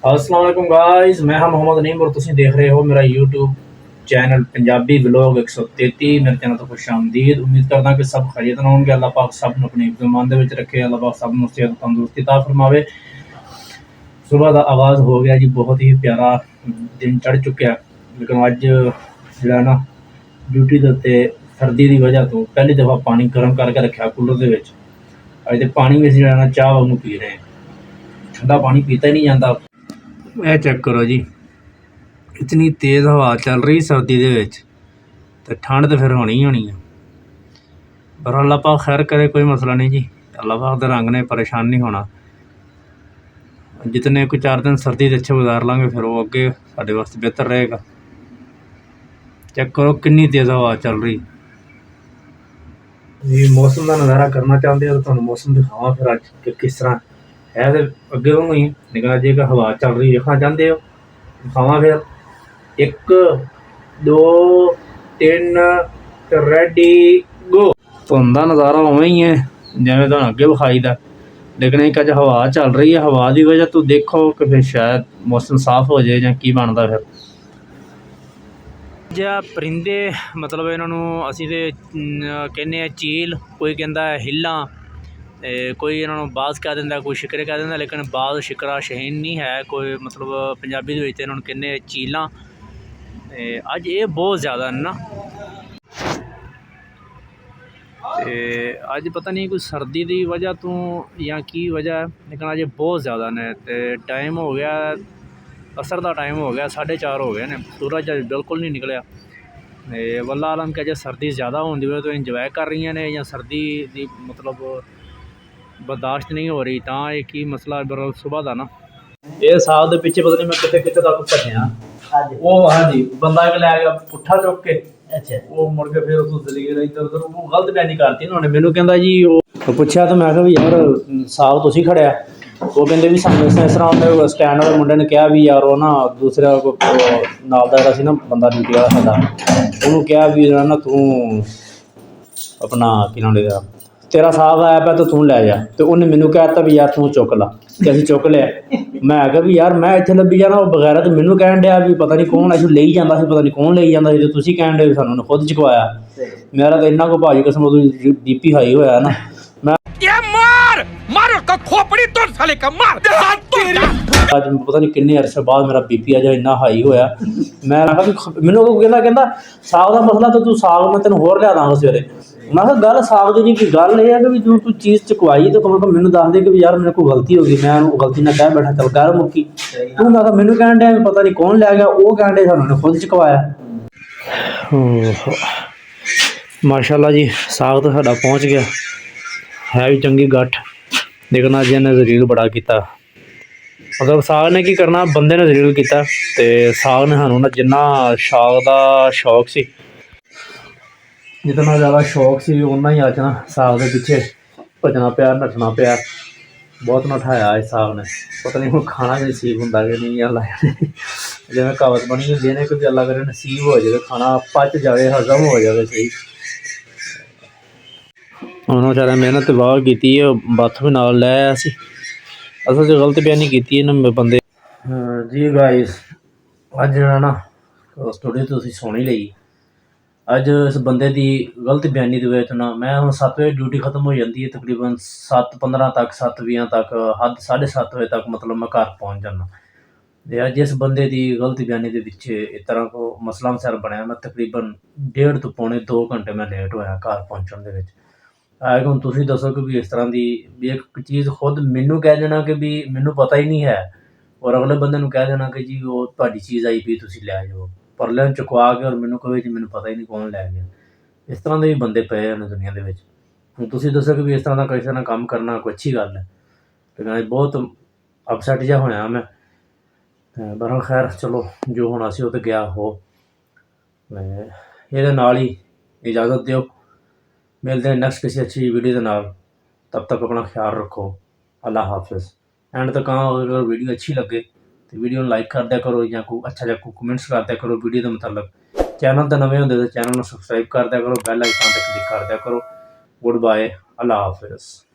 अस्सलाम वालेकुम गाइस, मैं हाँ मोहम्मद नईम और तुसीं देख रहे हो मेरा यूट्यूब चैनल पंजाबी व्लॉग 133। मेरे चैनल तो खुश आमदीद। उम्मीद करदा कि सब खैरियत नाल होणगे। अल्लाह पाक सब नूं अपनी हिफ्ज़-ए-मान दे विच रखे। अल्लाह पाक सब नूं सेहत तंदुरुस्ती अता फरमावे। सुबह का आगाज़ हो गया जी, बहुत ही प्यारा दिन चढ़ चुक्या, लेकिन अज जिहड़ा ना ड्यूटी दे उत्ते सर्दी की वजह तो पहली दफ़ा पानी गर्म करके रखा कूलर दे विच। अज ते पानी भी असीं जिहड़ा ना चाह वांगू पी रहे हैं, ठंडा पानी पीता ही नहीं जाता। यह चेक करो जी, इतनी तेज़ हवा चल रही सर्दी दे विच, ते ठंड तो फिर होनी ही होनी है। पर अल्लाह पाक खैर करे, कोई मसला नहीं जी। अल्लाह पाक दे रंग ने, परेशान नहीं होना। जितने कोई 4 दिन सर्दी दे अच्छे गुजार लांगे, फिर वो अगे साडे वास्ते बेहतर रहेगा। चेक करो कितनी तेज़ हवा चल रही जी। मौसम का नज़ारा करना चाहते हो तो तुहानूं मौसम दिखावां फिर अज कि किस तरह है। तो अगे वांगू ही, लेकिन अज एक हवा चल रही देखना चाहते हो, दिखावां फिर। 1 2 3 ते रेडी गो। धुंध का नज़ारा उवें ही है जिवें तुहानूं अगे विखाई दा, लेकिन एक अज हवा चल रही है। हवा की वजह तो देखो कि फिर शायद मौसम साफ हो जाए जां की बनदा फिर। जिहा परिंदे मतलब इन्हों असी तो कहने चील, कोई कहता है हिल्लां, कोई इन्हों बाज कह दिंदा, कोई शिकरे कह दिंदा, लेकिन बाज शिकरा शहीन नहीं है कोई। मतलब पंजाबी दे विच इन्हों कहने चीलां। अज ये बहुत ज़्यादा ना, ते अज पता नहीं कोई सर्दी की वजह तो या की वजह है, लेकिन अज बहुत ज़्यादा ने। ते टाइम हो गया असर का, टाइम हो गया 4:30 हो गए ने, सूरज अज बिल्कुल नहीं निकलिया। वल्ला आलम कि अजय सर्दी ज़्यादा होने की वजह तो इंजॉय कर रही ने, या सर्दी की मतलब बर्दाश्त नहीं हो रही, तो एक ही मसला बर सुबह का ना। ये साहब के पिछे पता नहीं मैं कितने कितने तक भजया। वो हाँ जी, बंदा एक लै गया पुट्ठा चुक के। अच्छा, वो मुड़ के फिर उस दलील इधर उधर वो गलत बयानी करती उन्होंने। मैनू कहता जी वो पूछा तो मैं भी यार साहब तुसी खड़िया। वो कहते भी सानू इस तरह उन्हें स्टैंड वाले मुंडे ने कहा भी यार वो ना दूसरा नाल दा जिहड़ा सी ना बंदा ड्यूटी वाला साडा, उन्होंने कहा भी ना तू अपना की नाम लेदा तेरा साहब आया पा तो तू लै जा। तो उन्हें मैनू कहता भी यार तू चुक ला, तो असीं चुक लिया। मैं आख्या भी यार मैं इत्थे लब्भी जाना, बगैरा तो मैनू कहन दिया भी पता नहीं कौन असीं लेई जांदा सी, पता नहीं कौन लेई जांदा सी, ते तुसीं कहन दे सानू उन्हें खुद चुकवाया। मेरा तो इन्ना को भाजी कसम बीपी हाई होया ना, मैं अज पता नहीं किन्ने अरसे बाद मेरा बीपी अज इन्ना हाई होया। मैं आखा भी मैनू कहता साग का मसला तो तू साग मैं तेन होर लिया दांगा सवेरे। मैं कहा गल साग की नहीं की, गल यह है कि जो तू चीज़ चुकवाई तो कम से कम मैनू दस दे कि यार मेरे को गलती हो गई, मैं गलती ना कह बैठा, चल कर मुक्की। तू मैं मैनू कहन दिया पता नहीं कौन लै गया, वो कहन दिया सानू खुद चुकवाया। माशाअल्लाह जी, साग तो साडा पहुँच गया, है भी चंगी गठ, लेकिन अज इन्हें जलील बड़ा किया। मतलब साग ने की करना, बंदे ने जलील किया। तो साग ने सानू ना जिन्ना साग का शौक सी, जितना ज़्यादा शौक सी उन्ना ही अज ना साग के पिछे भजना पिया, नठना पिया। बहुत नठाया इस साग ने, पता नहीं हूँ खाना भी नसीब होंगे कि नहीं। अल्लाह जिवें कहावत बनी होंदी है ना कि अल्लाह करे नसीब हो जाए, खाना पच जाए, हजम हो जाए सही। उन्होंने बेचारा मेहनत वाह की, बत्थ भी नाल लै आया सी। असल च गलत बयानी की इन्होंने बंदे जी। गाइस अज जो ना स्टोरी तो तुसीं सुन ही लई। अज इस बंदे की गलत बयानी की वजह तो ना मैं हम 7 बजे ड्यूटी खत्म हो जाती है, तकरीबन 7:15 तक 7:20 तक, हद 7:30 बजे तक मतलब मैं घर पहुँच जाना। तो अज इस बंदे की गलत बयानी के पिछे इस तरह को मसला मसैर बनया, मैं तकरीबन 1.5 तो पौने 2 घंटे मैं लेट होया घर पहुँचने के। है कि हुण तुसीं दसो कि भी इस तरह की भी एक चीज़ खुद मैनू कह देना कि भी मैनू पता ही नहीं है, और अगले बंदे नूं कह देना कि जी वो तुहाडी चीज़ आई पई तुसीं लै जाओ, परले चुकवा के और मैनू कहे जी मैनू पता ही नहीं कौन लै गया। इस तरह के भी बंदे पे हैं दुनिया के विच। हुण तुसीं दसो कि भी इस तरह का किसी नाल काम करना कोई अच्छी गल है, लेकिन अज बहुत अपसैट जिहा होया मैं। बहरहाल खैर चलो, जो होना सी वो तो गया हो। ये नाल ही इजाज़त दिओ, मिलते हैं नैक्सट किसी अच्छी वीडियो के नाल। तब तक अपना ख्याल रखो, अल्लाह हाफिज़। एंड तक अगर वीडियो अच्छी लगे तो वीडियो लाइक कर दिया करो, या कोई अच्छा जा कोई कमेंट्स कर दिया करो वीडियो के मतलब। चैनल तो नवे होंगे तो चैनल को सबसक्राइब कर दिया करो, बैल आइकन पर क्लिक कर दिया करो। गुड बाय, अल्लाह हाफिज़।